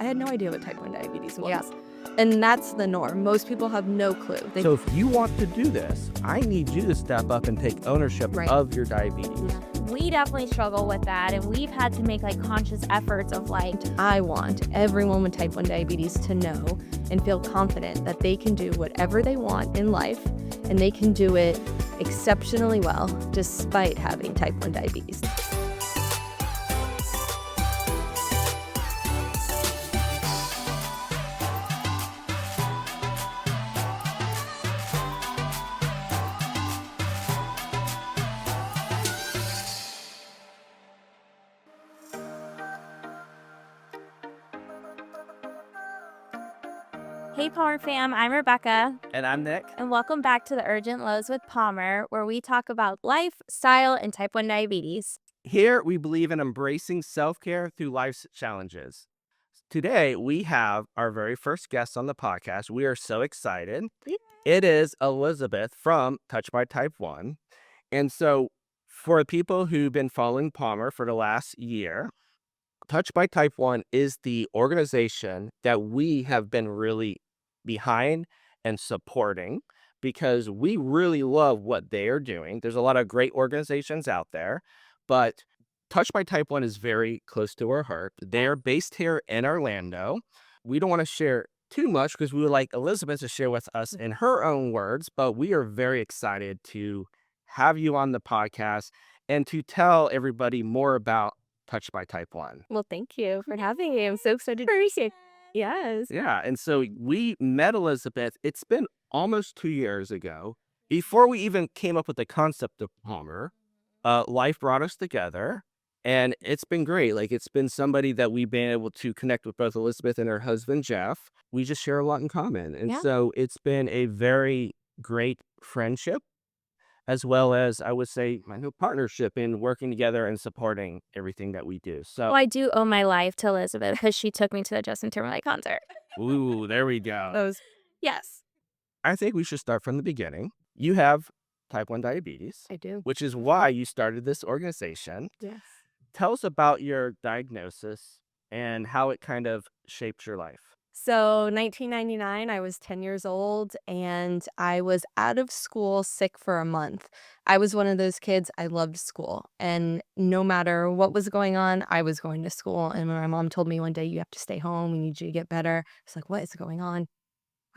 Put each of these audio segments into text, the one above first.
had no idea what type 1 diabetes was. Yeah. And that's the norm. Most people have no clue. So if you want to do this, I need you to step up and take ownership of your diabetes. Yeah. We definitely struggle with that, and we've had to make like conscious efforts of like, I want everyone with type 1 diabetes to know and feel confident that they can do whatever they want in life, and they can do it exceptionally well despite having type 1 diabetes. hey Palmr fam, I'm Rebecca. And I'm Nick. And welcome back to the Urgent Lows with Palmr, where we talk about life, style, and type 1 diabetes. Here, we believe in embracing self-care through life's challenges. Today, we have our very first guest on the podcast. We are so excited. Yeah. It is Elizabeth from Touched by Type 1. And so for people who've been following Palmr for the last year, Touched by Type 1 is the organization that we have been really behind and supporting because we really love what they are doing. There's a lot of great organizations out there, but Touched by Type 1 is very close to our heart. They're based here in Orlando. We don't want to share too much because we would like Elizabeth to share with us in her own words, but we are very excited to have you on the podcast and to tell everybody more about Touched by Type 1. Well, thank you for having me. I'm so excited to be here. Yes. Yeah, and so we met Elizabeth, it's been almost 2 years ago. Before we even came up with the concept of Palmr, life brought us together, and it's been great. Like, it's been somebody that we've been able to connect with both Elizabeth and her husband, Jeff. We just share a lot in common, and so it's been a very great friendship, as well as, I would say, my new partnership in working together and supporting everything that we do. So, Well, I do owe my life to Elizabeth because she took me to the Justin Timberlake concert. ooh, there we go. Yes. I think we should start from the beginning. You have type 1 diabetes. I do. Which is why you started this organization. Yes. Tell us about your diagnosis and how it kind of shaped your life. So 1999, I was 10 years old and I was out of school sick for a month. I was one of those kids, I loved school. And no matter what was going on, I was going to school. And when my mom told me one day, you have to stay home, we need you to get better. I was like, what is going on?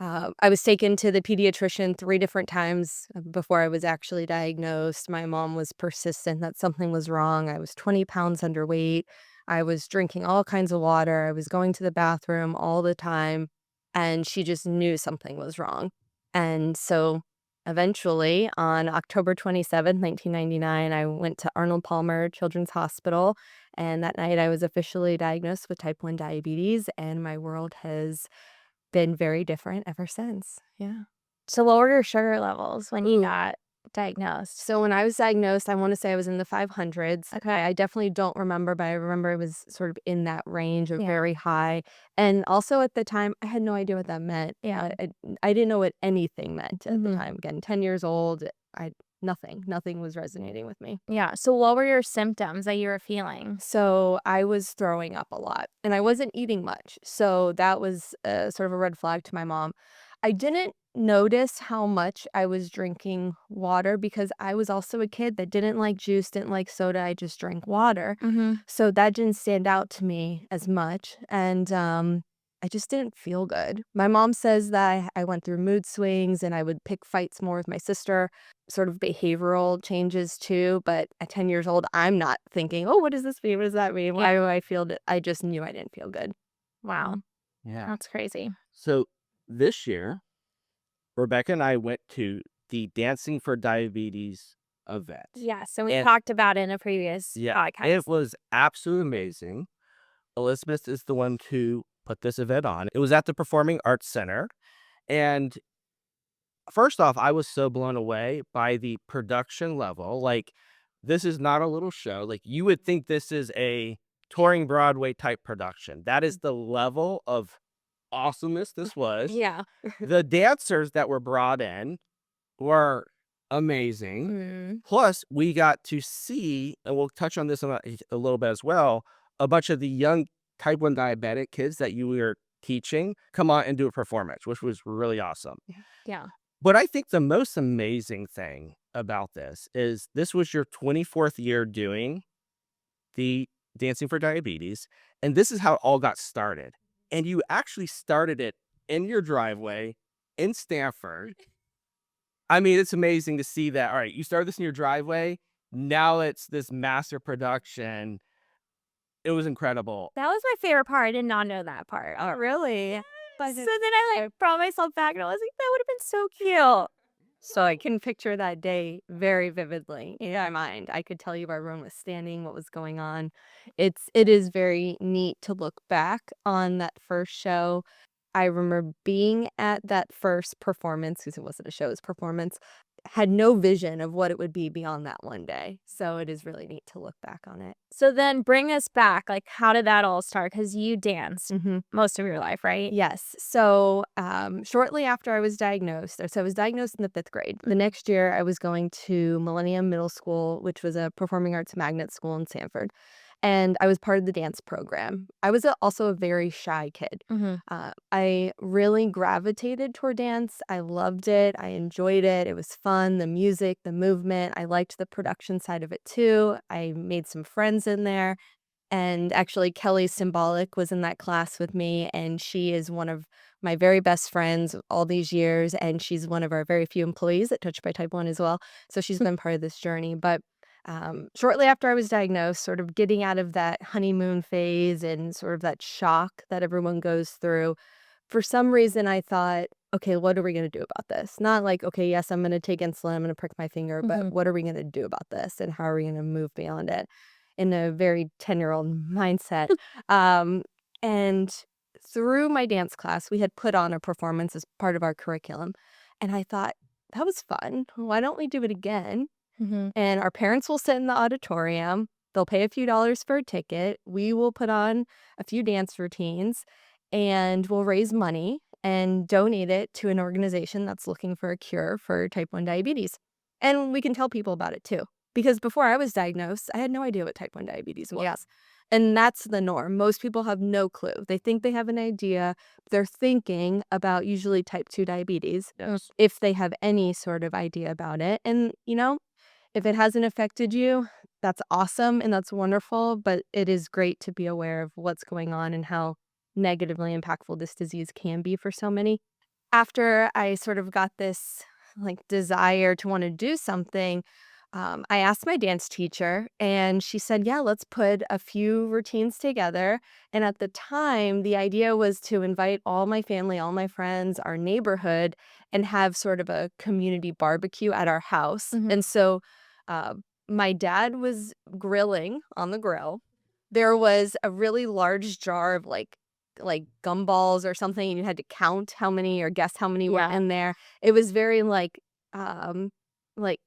I was taken to the pediatrician 3 different times before I was actually diagnosed. My mom was persistent that something was wrong. I was 20 pounds underweight. I was drinking all kinds of water. I was going to the bathroom all the time, and she just knew something was wrong. And so eventually, on October 27th, 1999, I went to Arnold Palmer Children's Hospital, and that night I was officially diagnosed with type 1 diabetes, and my world has been very different ever since. Yeah. So what were your sugar levels when you got diagnosed? So when I was diagnosed, I want to say I was in the 500s. Okay. I definitely don't remember, but I remember it was sort of in that range of very high. And also at the time, I had no idea what that meant. Yeah. I didn't know what anything meant at the time. Again, 10 years old, nothing was resonating with me. Yeah. So what were your symptoms that you were feeling? So I was throwing up a lot and I wasn't eating much. So that was sort of a red flag to my mom. I didn't notice how much I was drinking water because I was also a kid that didn't like juice, didn't like soda. I just drank water. So that didn't stand out to me as much. And I just didn't feel good. My mom says that I went through mood swings and I would pick fights more with my sister, sort of behavioral changes too. But at 10 years old, I'm not thinking, oh, what does this mean? What does that mean? Why do I feel it? I just knew I didn't feel good. Wow. Yeah. That's crazy. So this year, Rebecca and I went to the Dancing for Diabetes event. Yeah. So we talked about it in a previous podcast. It was absolutely amazing. Elizabeth is the one who put this event on. It was at the Performing Arts Center. And first off, I was so blown away by the production level. Like, this is not a little show. Like, you would think this is a touring Broadway type production. That is the level of awesomeness this was. Yeah. The dancers that were brought in were amazing. Plus, we got to see, and we'll touch on this a little bit as well, a bunch of the young type 1 diabetic kids that you were teaching come on and do a performance, which was really awesome. Yeah. But I think the most amazing thing about this was your 24th year doing the Dancing for Diabetes, and this is how it all got started. And you actually started it in your driveway in Stanford. I mean, it's amazing to see that. All right, you started this in your driveway. Now it's this master production. It was incredible. That was my favorite part. I did not know that part. Oh, really? So then I like brought myself back and I was like, that would have been so cute. So I can picture that day very vividly in my mind. I could tell you where everyone was standing, what was going on. It is very neat to look back on that first show. I remember being at that first performance, because it wasn't a show, it was performance, had no vision of what it would be beyond that one day. So it is really neat to look back on it. So then bring us back. Like, how did that all start? Because you danced most of your life, right? Yes. So shortly after I was diagnosed, so I was diagnosed in the 5th grade. The next year, I was going to Millennial Middle School, which was a performing arts magnet school in Sanford. And I was part of the dance program. I was also a very shy kid. I really gravitated toward dance. I loved it. I enjoyed it. It was fun. The music, the movement. I liked the production side of it too. I made some friends in there. And actually, Kelly Symbolic was in that class with me, and she is one of my very best friends all these years, and she's one of our very few employees at Touched by Type 1 as well. So she's been part of this journey. But shortly after I was diagnosed, sort of getting out of that honeymoon phase and sort of that shock that everyone goes through, for some reason I thought, okay, what are we going to do about this? Not like, okay, yes, I'm going to take insulin, I'm going to prick my finger, but what are we going to do about this? And how are we going to move beyond it? In a very 10-year-old mindset. And through my dance class, we had put on a performance as part of our curriculum. And I thought, that was fun. Why don't we do it again? And our parents will sit in the auditorium. They'll pay a few dollars for a ticket. We will put on a few dance routines and we'll raise money and donate it to an organization that's looking for a cure for type 1 diabetes. And we can tell people about it too. Because before I was diagnosed, I had no idea what type 1 diabetes was. Yeah. And that's the norm. Most people have no clue. They think they have an idea. They're thinking about usually type 2 diabetes, Yes. if they have any sort of idea about it. And, if it hasn't affected you, that's awesome and that's wonderful. But it is great to be aware of what's going on and how negatively impactful this disease can be for so many. After I sort of got this desire to want to do something, I asked my dance teacher and she said, yeah, let's put a few routines together. And at the time, the idea was to invite all my family, all my friends, our neighborhood, and have sort of a community barbecue at our house. And so uh, my dad was grilling on the grill. There was a really large jar of like gumballs or something, and you had to count how many or guess how many were in there. It was very like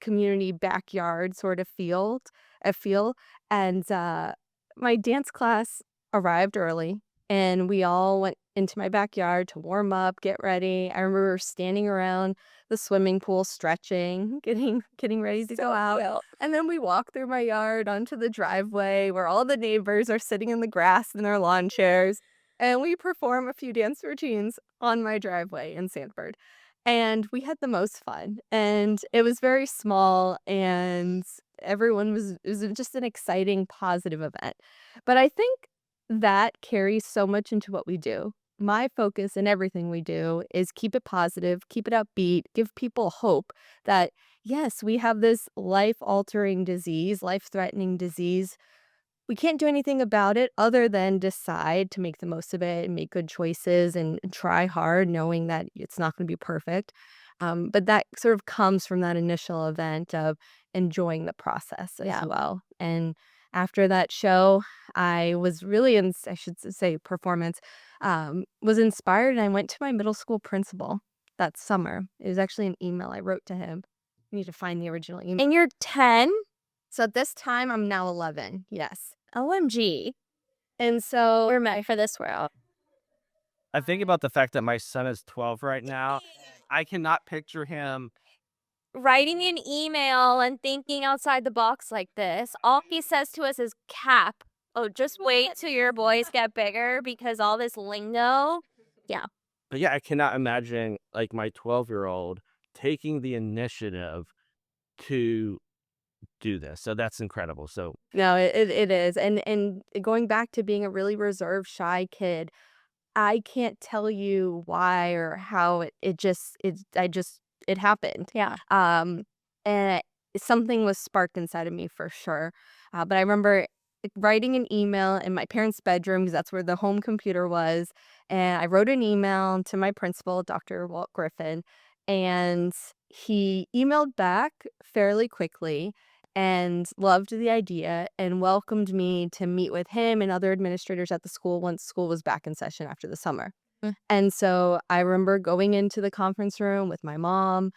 community backyard sort of feel. And my dance class arrived early and we all went into my backyard to warm up, get ready. I remember standing around the swimming pool, stretching, getting ready to go out. And then we walked through my yard onto the driveway where all the neighbors are sitting in the grass in their lawn chairs. And we perform a few dance routines on my driveway in Sanford. And we had the most fun. And it was very small and it was just an exciting, positive event. But I think that carries so much into what we do. My focus in everything we do is keep it positive, keep it upbeat, give people hope that, yes, we have this life-altering disease, life-threatening disease. We can't do anything about it other than decide to make the most of it and make good choices and try hard, knowing that it's not going to be perfect. But that sort of comes from that initial event of enjoying the process as well. And after that show, I was really I should say performance, was inspired and I went to my middle school principal that summer. It was actually an email I wrote to him. I need to find the original email. And you're 10? So at this time, I'm now 11. Yes. OMG. And so We're meant for this world. I think about the fact that my son is 12 right now. I cannot picture him. Writing an email and thinking outside the box like this. All he says to us is cap. Oh, just wait till your boys get bigger because all this lingo. Yeah. But yeah, I cannot imagine like my 12-year-old taking the initiative to do this. So that's incredible. So No, it is, and going back to being a really reserved, shy kid, I can't tell you why or how it happened. Yeah. And something was sparked inside of me for sure. But I remember writing an email in my parents' bedroom because that's where the home computer was. And I wrote an email to my principal, Dr. Walt Griffin, and he emailed back fairly quickly and loved the idea and welcomed me to meet with him and other administrators at the school once school was back in session after the summer. Mm. And so I remember going into the conference room with my mom,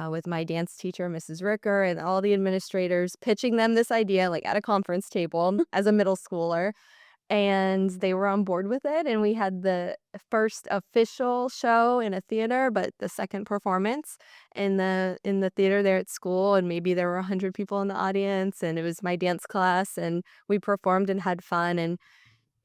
with my dance teacher, Mrs. Ricker, and all the administrators, pitching them this idea like at a conference table as a middle schooler, and they were on board with it, and we had the first official show in a theater, but the second performance in the theater there at school, and maybe there were 100 people in the audience, and it was my dance class, and we performed and had fun, and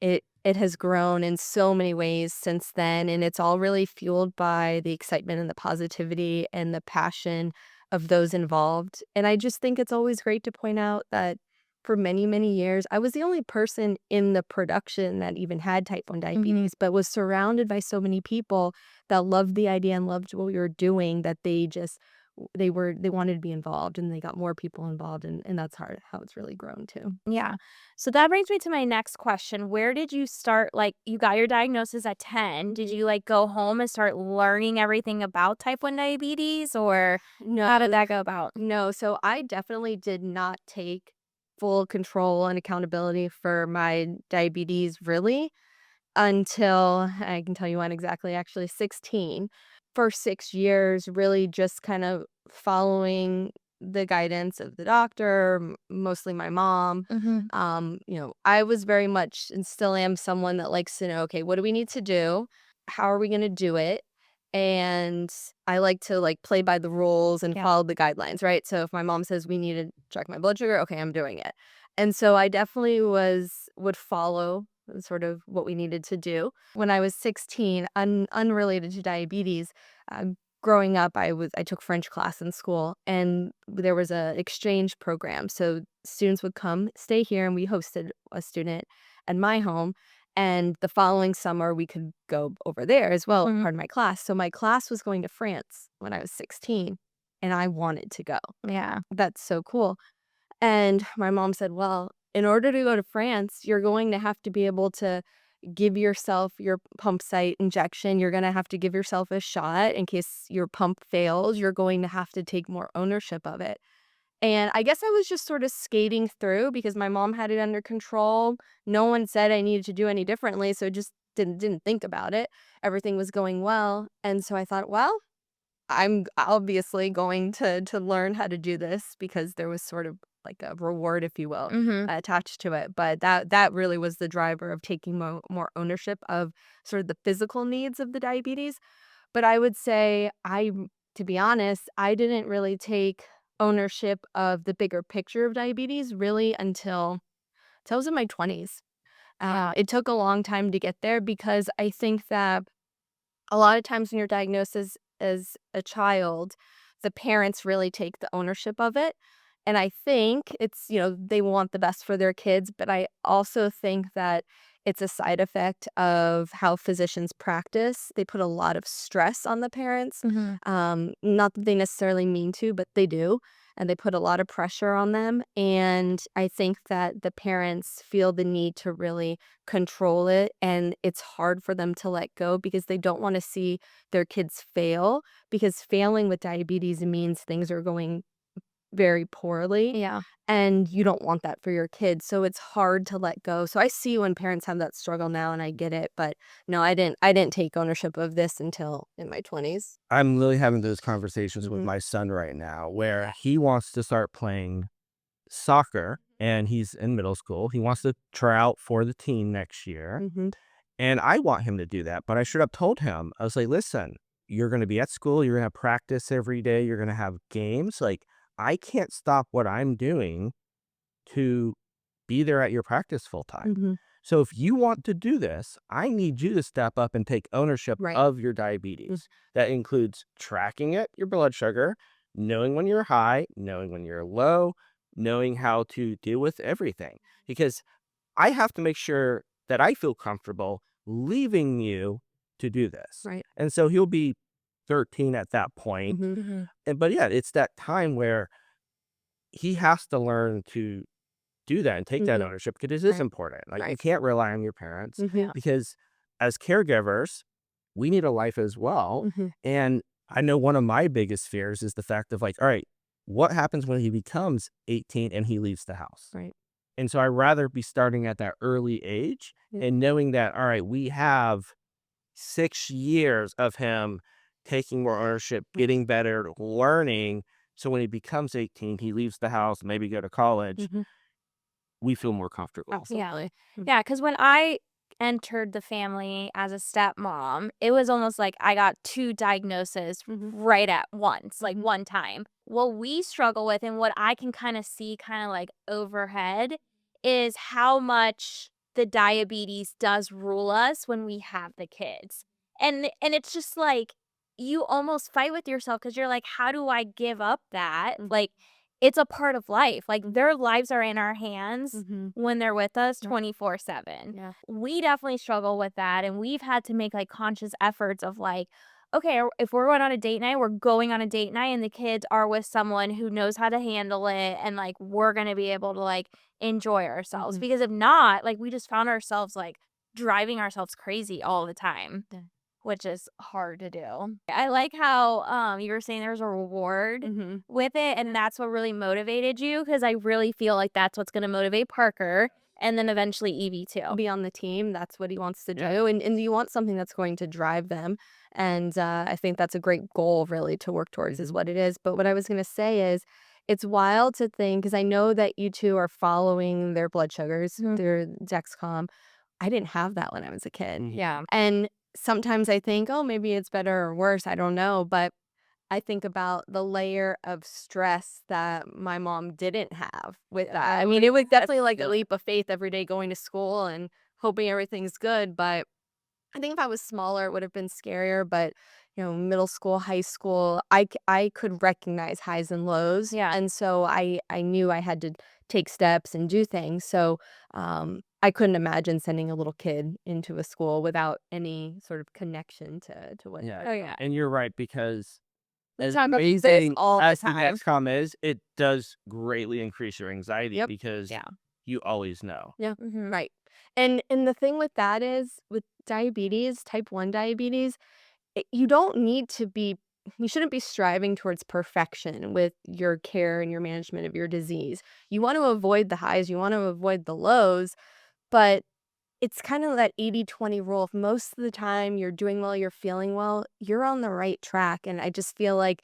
it has grown in so many ways since then, and it's all really fueled by the excitement and the positivity and the passion of those involved, and I just think it's always great to point out that for many, many years, I was the only person in the production that even had type 1 Mhm. diabetes, but was surrounded by so many people that loved the idea and loved what we were doing that they wanted to be involved, and they got more people involved, and that's how it's really grown too. Yeah. So that brings me to my next question. Where did you start? Like, you got your diagnosis at 10. Did you like go home and start learning everything about type 1 diabetes, or No, how did that go about? no, so I definitely did not take full control and accountability for my diabetes really until I can tell you when exactly, actually 16. For 6 years, really just kind of following the guidance of the doctor, mostly my mom. Mhm. I was very much and still am someone that likes to know, okay, what do we need to do? How are we going to do it? And I like to like play by the rules and Yeah. follow the guidelines, right? So if my mom says we need to check my blood sugar, okay, I'm doing it. And so I definitely would follow sort of what we needed to do. When I was 16, unrelated to diabetes, growing up, I took French class in school, and there was a exchange program. So students would come, stay here, and we hosted a student at my home. And the following summer, we could go over there as well, Mhm. part of my class. So my class was going to France when I was 16, and I wanted to go. Yeah. That's so cool. And my mom said, "Well, in order to go to France, you're going to have to be able to give yourself your pump site injection. You're gonna have to give yourself a shot in case your pump fails. You're going to have to take more ownership of it." And I guess I was just sort of skating through because my mom had it under control. No one said I needed to do any differently, so just didn't think about it. Everything was going well, and so I thought, "Well, I'm obviously going to learn how to do this," because there was sort of like a reward, if you will, Mhm. attached to it. But that really was the driver of taking more ownership of sort of the physical needs of the diabetes. But I would say to be honest, I didn't really take ownership of the bigger picture of diabetes really until I was in my 20s. It took a long time to get there because I think that a lot of times when you're diagnosed as a child, the parents really take the ownership of it. And I think they want the best for their kids, but I also think that it's a side effect of how physicians practice. They put a lot of stress on the parents. Mhm. Not that they necessarily mean to, but they do. And they put a lot of pressure on them. And I think that the parents feel the need to really control it, and it's hard for them to let go because they don't wanna see their kids fail, because failing with diabetes means things are going very poorly, Yeah. and you don't want that for your kids, so it's hard to let go. So I see when parents have that struggle now, and I get it, but no, I didn't take ownership of this until in my 20s. I'm literally having those conversations with Mhm. my son right now where he wants to start playing soccer and he's in middle school. He wants to try out for the team next year. Mhm. And I want him to do that. But I straight up told him, I was like, listen, you're going to be at school. You're going to have practice every day. You're going to have games. Like, I can't stop what I'm doing to be there at your practice full time. Mm-hmm. So if you want to do this, I need you to step up and take ownership Right. of your diabetes. That includes tracking it, your blood sugar, knowing when you're high, knowing when you're low, knowing how to deal with everything. Because I have to make sure that I feel comfortable leaving you to do this. Right. And so he'll be 13 at that point. Mm-hmm. But yeah, it's that time where he has to learn to do that and take that Mm-hmm. ownership because it is Right. important. Like, you Right. can't rely on your parents Mm-hmm. because as caregivers, we need a life as well. Mm-hmm. And I know one of my biggest fears is the fact of, like, all right, what happens when he becomes 18 and he leaves the house? Right. And so I'd rather be starting at that early age Yeah. and knowing that, all right, we have 6 years of him taking more ownership, getting better, learning. So when he becomes 18, he leaves the house, maybe go to college, Mm-hmm. we feel more comfortable. Absolutely. Yeah, because when I entered the family as a stepmom, it was almost like I got 2 diagnoses Mhm. right at once, like Mhm. one time. What we struggle with and what I can kind of see kind of like overhead is how much the diabetes does rule us when we have the kids. And it's just like you almost fight with yourself because you're like, how do I give up that? Mhm. Like it's a part of life. Like their lives are in our hands Mhm. when they're with us Yeah. 24/7. Yeah. We definitely struggle with that, and we've had to make like conscious efforts of like, okay, if we're going on a date night, we're going on a date night and the kids are with someone who knows how to handle it and like we're going to be able to like enjoy ourselves Mhm. because if not, like we just found ourselves like driving ourselves crazy all the time. Yeah. Which is hard to do. I like how you were saying there's a reward Mhm. with it, and that's what really motivated you because I really feel like that's what's going to motivate Parker and then eventually Evie too. Be on the team. That's what he wants to do, and you want something that's going to drive them. And I think that's a great goal, really, to work towards, is what it is. But what I was going to say is, it's wild to think, because I know that you two are following their blood sugars, Mhm. their Dexcom. I didn't have that when I was a kid, Yeah. and sometimes I think, oh, maybe it's better or worse. I don't know, but I think about the layer of stress that my mom didn't have with that. I mean, it was definitely like a leap of faith every day going to school and hoping everything's good. But I think if I was smaller, it would have been scarier. But, middle school, high school, I could recognize highs and lows. Yeah. And so I knew I had to take steps and do things. So I couldn't imagine sending a little kid into a school without any sort of connection to what. Yeah. Oh yeah. And you're right, because as Talk about this amazing all the as the time. Dexcom is, it does greatly increase your anxiety Yep. because Yeah. you always know. Yeah, Mhm. right. And the thing with that is, with diabetes, type 1 diabetes, you don't need to be you shouldn't be striving towards perfection with your care and your management of your disease. You want to avoid the highs, you want to avoid the lows, but it's kind of that 80-20 rule. If most of the time you're doing well, you're feeling well, you're on the right track. And I just feel like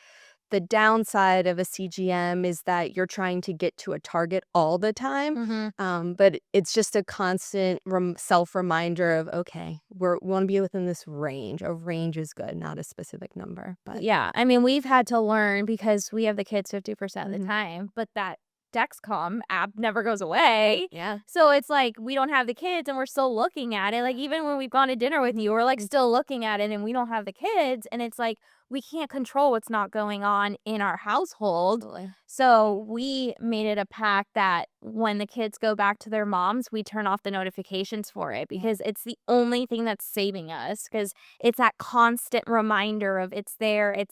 the downside of a CGM is that you're trying to get to a target all the time. Mhm. But it's just a constant self-reminder of, okay, we want to be within this range. A range is good, not a specific number. But Yeah. I mean, we've had to learn because we have the kids 50% of the Mhm. time, but that Dexcom app never goes away. yeah. So it's like we don't have the kids and we're still looking at it. Like even when we've gone to dinner with you, we're like still looking at it and we don't have the kids. And it's like we can't control what's not going on in our household. Absolutely. So we made it a pact that when the kids go back to their moms, we turn off the notifications for it because it's the only thing that's saving us. Because it's that constant reminder of it's there, and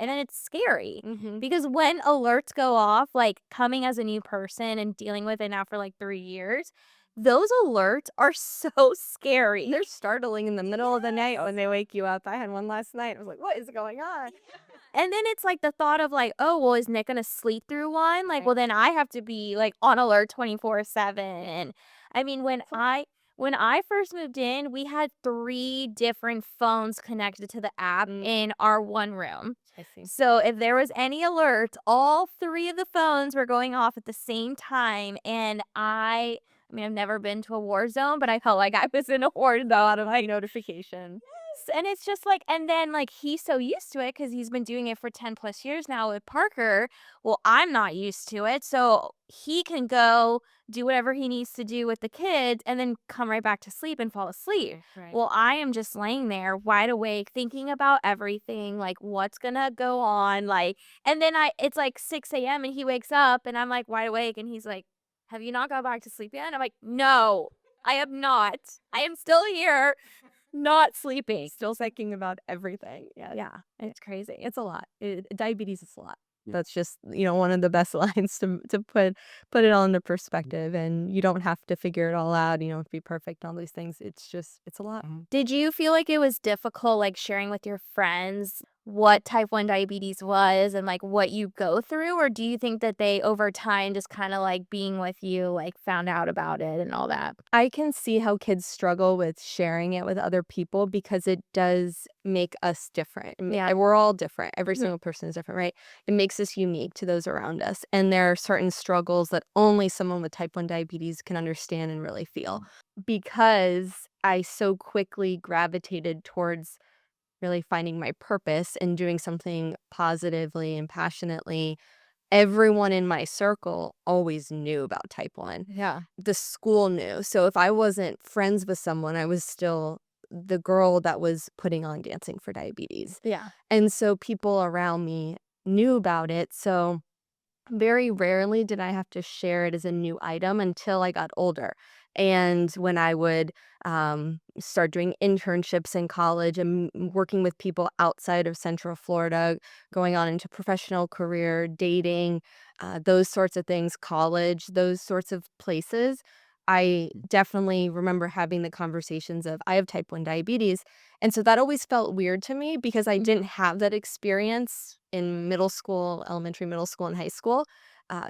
then it's scary. Mhm. Because when alerts go off, like coming as a new person and dealing with it now for like 3 years, those alerts are so scary. They're startling in the middle of the night when they wake you up. I had one last night. I was like, what is going on? And then it's like the thought of like, oh, well, is Nick gonna sleep through one? Like, Right. well, then I have to be like on alert 24/7. And I mean, when I first moved in, we had 3 different phones connected to the app Mm. in our one room. I see. So if there was any alerts, all 3 of the phones were going off at the same time. And I mean, I've never been to a war zone, but I felt like I was in a war zone out of my notification. And it's just like, and then like he's so used to it because he's been doing it for 10 plus years now with Parker. Well, I'm not used to it. So he can go do whatever he needs to do with the kids and then come right back to sleep and fall asleep. Right. Well, I am just laying there wide awake, thinking about everything, like what's gonna go on. Like, and then it's like 6 a.m. and he wakes up and I'm like wide awake and he's like, "Have you not got back to sleep yet?" And I'm like, "No, I am not. I am still here, not sleeping." Still thinking about everything. Yeah. Yeah, it's crazy. It's a lot. Diabetes is a lot. Yeah. That's just, one of the best lines to put it all into perspective, and you don't have to figure it all out, be perfect and all these things. It's a lot. Did you feel like it was difficult, like, sharing with your friends what type 1 diabetes was and, like, what you go through? Or do you think that they, over time, just kinda, like, being with you, like, found out about it and all that? I can see how kids struggle with sharing it with other people because it does make us different. Yeah. We're all different. Every Mhm. single person is different, right? It makes us unique to those around us. And there are certain struggles that only someone with type 1 diabetes can understand and really feel. Because I so quickly gravitated towards really finding my purpose and doing something positively and passionately, everyone in my circle always knew about type 1. Yeah. The school knew. So if I wasn't friends with someone, I was still the girl that was putting on Dancing for Diabetes. Yeah. And so people around me knew about it. So very rarely did I have to share it as a new item until I got older. And when I would start doing internships in college and working with people outside of Central Florida, going on into professional career, dating, those sorts of things, college, those sorts of places, I definitely remember having the conversations of, I have type 1 diabetes. And so that always felt weird to me because I didn't have that experience in middle school, elementary, middle school, and high school.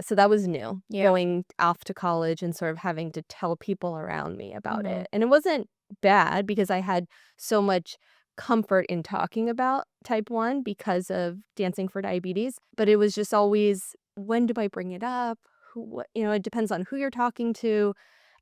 So that was new, Yeah. going off to college and sort of having to tell people around me about Mhm. it. And it wasn't bad because I had so much comfort in talking about type 1 because of Dancing for Diabetes. But it was just always, when do I bring it up? It depends on who you're talking to.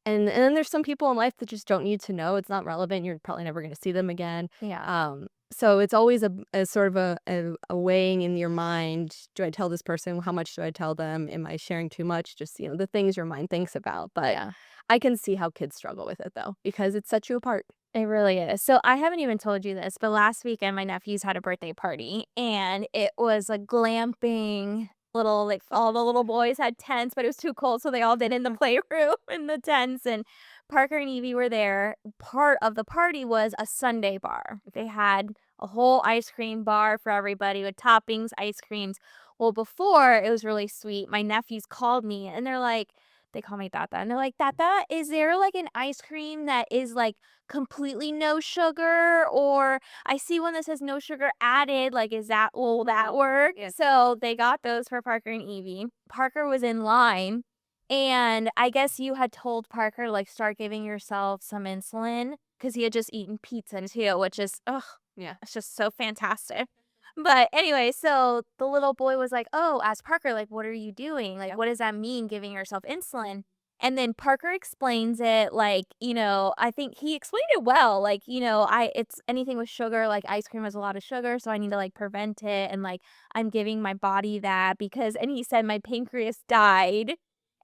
And then there's some people in life that just don't need to know. It's not relevant. You're probably never gonna see them again. Yeah. So it's always a sort of a weighing in your mind. Do I tell this person? How much do I tell them? Am I sharing too much? Just, the things your mind thinks about. But Yeah. I can see how kids struggle with it though, because it sets you apart. It really is. So I haven't even told you this, but last weekend my nephews had a birthday party and it was a glamping little, like, all the little boys had tents, but it was too cold, so they all did in the playroom in the tents. And Parker and Evie were there. Part of the party was a sundae bar. They had a whole ice cream bar for everybody with toppings, ice creams. Well, before, it was really sweet. My nephews called me and they call me Tata, and they're like, "Tata, is there like an ice cream that is like completely no sugar, or I see one that says no sugar added, like, will that work?" Yes. So they got those for Parker and Evie. Parker was in line, and I guess you had told Parker, like, start giving yourself some insulin because he had just eaten pizza too, which is, ugh, Yeah. it's just so fantastic. But anyway, so the little boy was like, "Oh," asked Parker, like, "What are you doing? Like, Yep. what does that mean, giving yourself insulin?" And then Parker explains it like, I think he explained it well. Like, it's anything with sugar, like ice cream has a lot of sugar, so I need to like prevent it. And like, I'm giving my body that because, and he said, my pancreas died.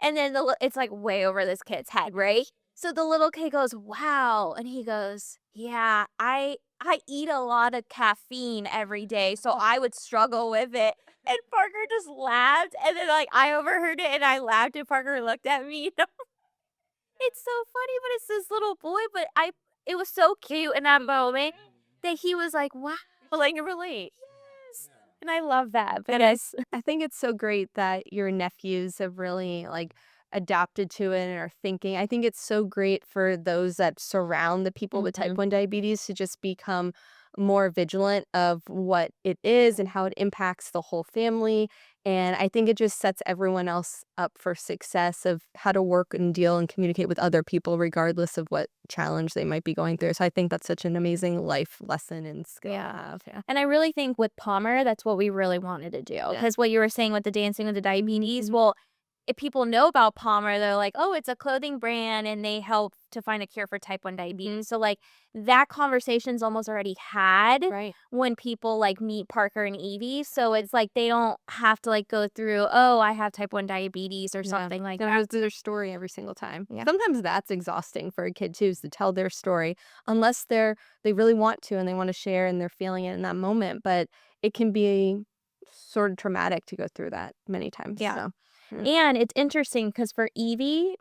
And then it's like way over this kid's head, right? So the little kid goes, "Wow." And he goes, "Yeah, I eat a lot of caffeine every day, so I would struggle with it." And Parker just laughed, and then, like, I overheard it, and I laughed, and Parker looked at me. It's so funny, but it's this little boy, but it was so cute in that moment that he was like, "Wow," like, relate. Yes, and I love that And I because I think it's so great that your nephews have really, like, adapted to it and are thinking. I think it's so great for those that surround the people with type Mhm. 1 diabetes to just become more vigilant of what it is and how it impacts the whole family, and I think it just sets everyone else up for success of how to work and deal and communicate with other people regardless of what challenge they might be going through. So I think that's such an amazing life lesson and skill to Yeah, have. Yeah. and I really think with Palmer, that's what we really wanted to do. Yeah. Because what you were saying with the dancing with the diabetes, well, if people know about Palmer, they're like, oh, it's a clothing brand and they help to find a cure for type 1 diabetes. So like that conversation's almost already had Right. when people like meet Parker and Evie. So it's like they don't have to like go through, oh, I have type 1 diabetes or something like That that. has their story every single time. Yeah. Sometimes that's exhausting for a kid too, is to tell their story, unless they really want to and they want to share and they're feeling it in that moment. But it can be sort of traumatic to go through that many times. Yeah. So yeah. And it's interesting because for Evie,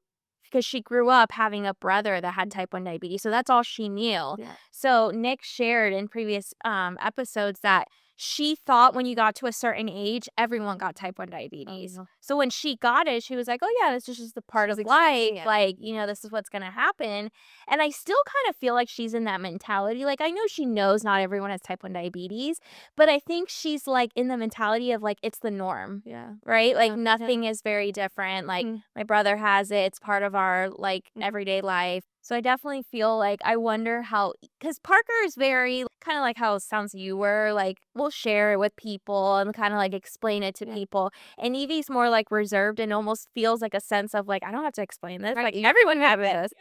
because she grew up having a brother that had type 1 diabetes, so that's all she knew. Yeah. So Nick shared in previous episodes that she thought when you got to a certain age, everyone got type 1 diabetes. no. So when she got it, she was like, oh yeah, this is just a part She's of life. accepting it. Like, this is what's going to happen. And I still kind of feel like she's in that mentality. Like, I know she knows not everyone has type 1 diabetes, but I think she's like in the mentality of like, it's the norm. Yeah. Right? Like Yeah. nothing is very different. Like Mm. my brother has it. It's part of our like everyday life. So I definitely feel like I wonder how, because Parker is very kind of like how it sounds you were, like we'll share it with people and kind of like explain it to Yeah. people. And Evie's more like reserved and almost feels like a sense of like, I don't have to explain this. Right. Like everyone has this.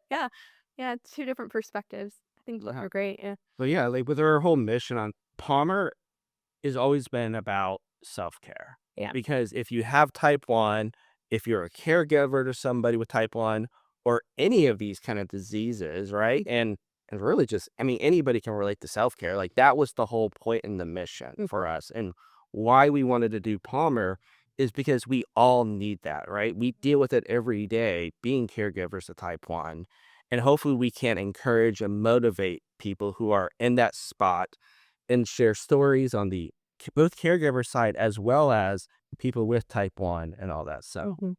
Yeah. Yeah. It's two different perspectives. I think Yeah. they're great. Yeah. But yeah, like with her whole mission on Palmer has always been about self-care. Yeah. Because if you have type 1, if you're a caregiver to somebody with type 1 or any of these kind of diseases, right? And really just, I mean, anybody can relate to self-care. Like that was the whole point in the mission for us. And why we wanted to do Palmer is because we all need that, right? We deal with it every day being caregivers to type 1. And hopefully we can encourage and motivate people who are in that spot and share stories on the both caregiver side as well as people with type 1 and all that. So Mhm.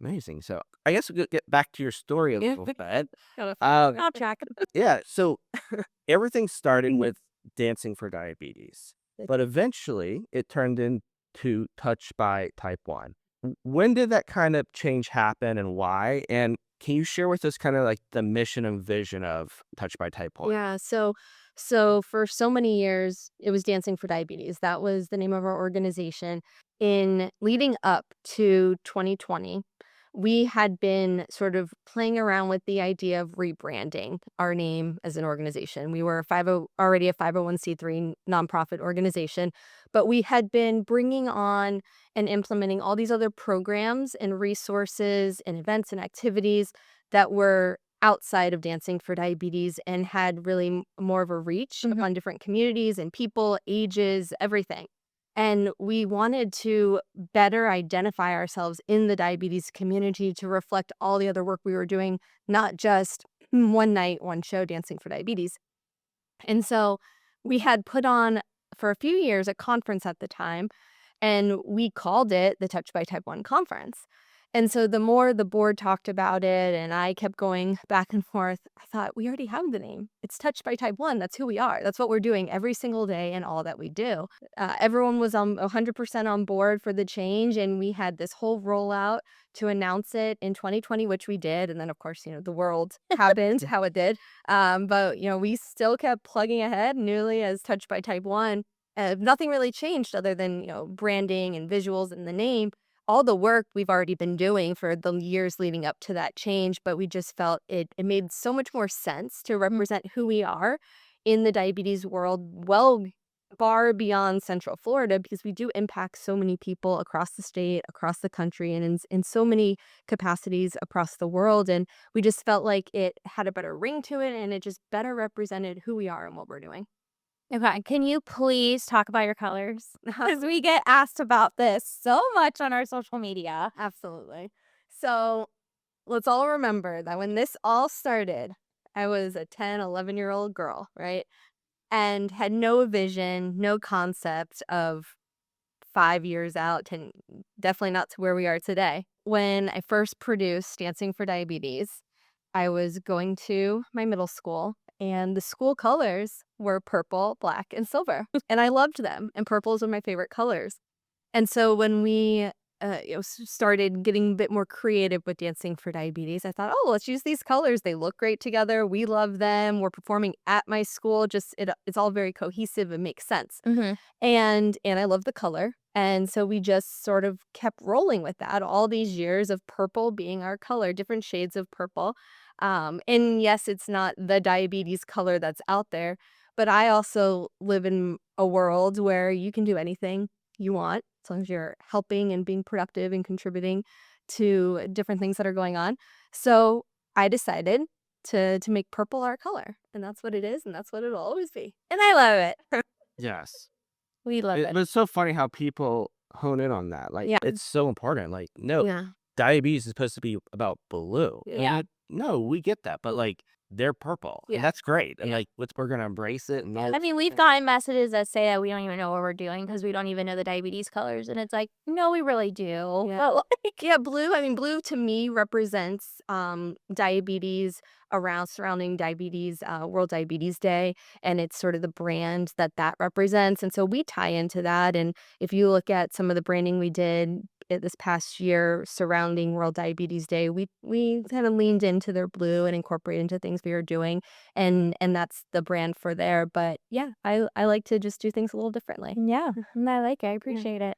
amazing. So I guess we could get back to your story a Yeah. little bit. Gotta Um, I'll track. yeah. So everything started with Dancing for Diabetes, but eventually it turned into Touched by Type 1. When did that kind of change happen and why? And can you share with us kind of like the mission and vision of Touched by Type 1? Yeah, so for so many years it was Dancing for Diabetes. That was the name of our organization. In leading up to 2020, we had been sort of playing around with the idea of rebranding our name as an organization. We were already a 501c3 nonprofit organization, but we had been bringing on and implementing all these other programs and resources and events and activities that were outside of Dancing for Diabetes and had really more of a reach upon different communities and people, ages, everything. And we wanted to better identify ourselves in the diabetes community to reflect all the other work we were doing, not just one night, one show, Dancing for Diabetes. And so we had put on for a few years a conference at the time, and we called it the Touch by Type 1 Conference. And so the more the board talked about it and I kept going back and forth, I thought, we already have the name. It's Touched by Type 1. That's who we are. That's what we're doing every single day and all that we do. Everyone was 100% on board for the change, and we had this whole rollout to announce it in 2020, which we did. And then, of course, the world happened how it did. But, we still kept plugging ahead newly as Touched by Type 1. Nothing really changed other than, branding and visuals and the name. All the work we've already been doing for the years leading up to that change, but we just felt it made so much more sense to represent who we are in the diabetes world, well, far beyond Central Florida, because we do impact so many people across the state, across the country, and in so many capacities across the world. And we just felt like it had a better ring to it, and it just better represented who we are and what we're doing. Okay, can you please talk about your colors? Because we get asked about this so much on our social media. Absolutely. So let's all remember that when this all started, I was a 10, 11-year-old girl, right? And had no vision, no concept of 5 years out, and definitely not to where we are today. When I first produced Dancing for Diabetes, I was going to my middle school, and the school colors were purple, black, and silver. And I loved them, and purple is one of my favorite colors. And so when we started getting a bit more creative with Dancing for Diabetes. I thought, oh, let's use these colors. They look great together. We love them. We're performing at my school. Just it's all very cohesive. It makes sense. Mhm. And I love the color. And so we just sort of kept rolling with that all these years of purple being our color, different shades of purple. And yes, it's not the diabetes color that's out there, but I also live in a world where you can do anything you want as long as you're helping and being productive and contributing to different things that are going on. So I decided to make purple our color, and that's what it is, and that's what it'll always be. And I love it. Yes. We love it. But it's so funny how people hone in on that. Like, Yeah. it's so important. Like, no, Yeah. diabetes is supposed to be about blue. And Yeah. no, we get that. But like, they're purple. Yeah. And that's great. And Yeah. like, we're going to embrace it. And I mean, we've gotten messages that say that we don't even know what we're doing because we don't even know the diabetes colors. And it's like, no, we really do. Yeah. But like, Yeah, blue, I mean, blue to me represents diabetes surrounding diabetes, World Diabetes Day, and it's sort of the brand that represents. And so we tie into that. And if you look at some of the branding we did this past year surrounding World Diabetes Day, we kind of leaned into their blue and incorporated into things we were doing, and that's the brand for there. But yeah, I like to just do things a little differently. yeah, and I like it. I appreciate it.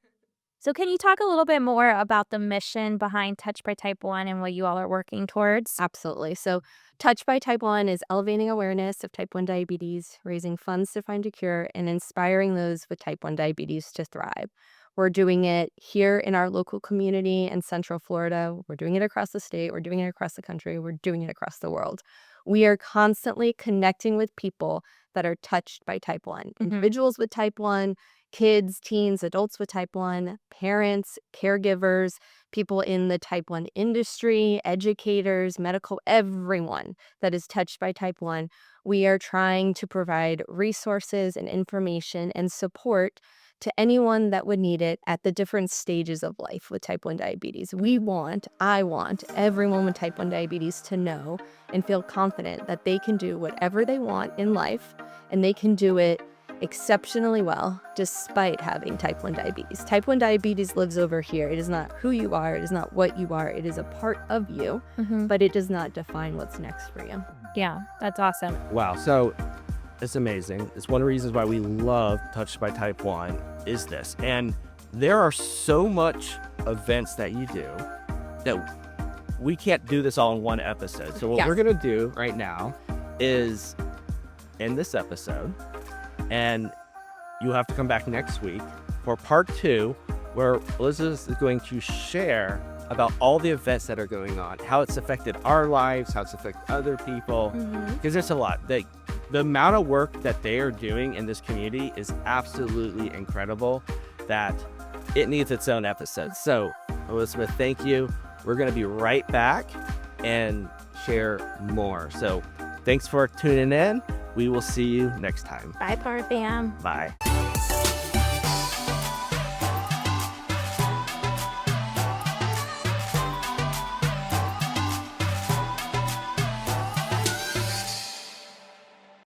So, can you talk a little bit more about the mission behind Touch by Type 1 and what you all are working towards? Absolutely. So, Touch by Type 1 is elevating awareness of type 1 diabetes, raising funds to find a cure, and inspiring those with type 1 diabetes to thrive. We're doing it here in our local community in Central Florida. We're doing it across the state. We're doing it across the country. We're doing it across the world. We are constantly connecting with people that are touched by type 1, individuals with type 1, kids, teens, adults with type 1, parents, caregivers, people in the type 1 industry, educators, medical, everyone that is touched by type 1. We are trying to provide resources and information and support to anyone that would need it at the different stages of life with type 1 diabetes. I want everyone with type 1 diabetes to know and feel confident that they can do whatever they want in life, and they can do it exceptionally well despite having type 1 diabetes. Type 1 diabetes lives over here. It is not who you are. It is not what you are. It is a part of you, but it does not define what's next for you. Yeah, that's awesome. Wow. So it's amazing. It's one of the reasons why we love Touched by Type 1 is this. And there are so much events that you do that we can't do this all in one episode. So what we're going to do right now is end this episode, and you'll have to come back next week for part 2, where Elizabeth is going to share about all the events that are going on, how it's affected our lives, how it's affected other people, because there's a lot. The amount of work that they are doing in this community is absolutely incredible that it needs its own episode. So, Elizabeth, thank you. We're going to be right back and share more. So, thanks for tuning in. We will see you next time. Bye, Power Fam. Bye.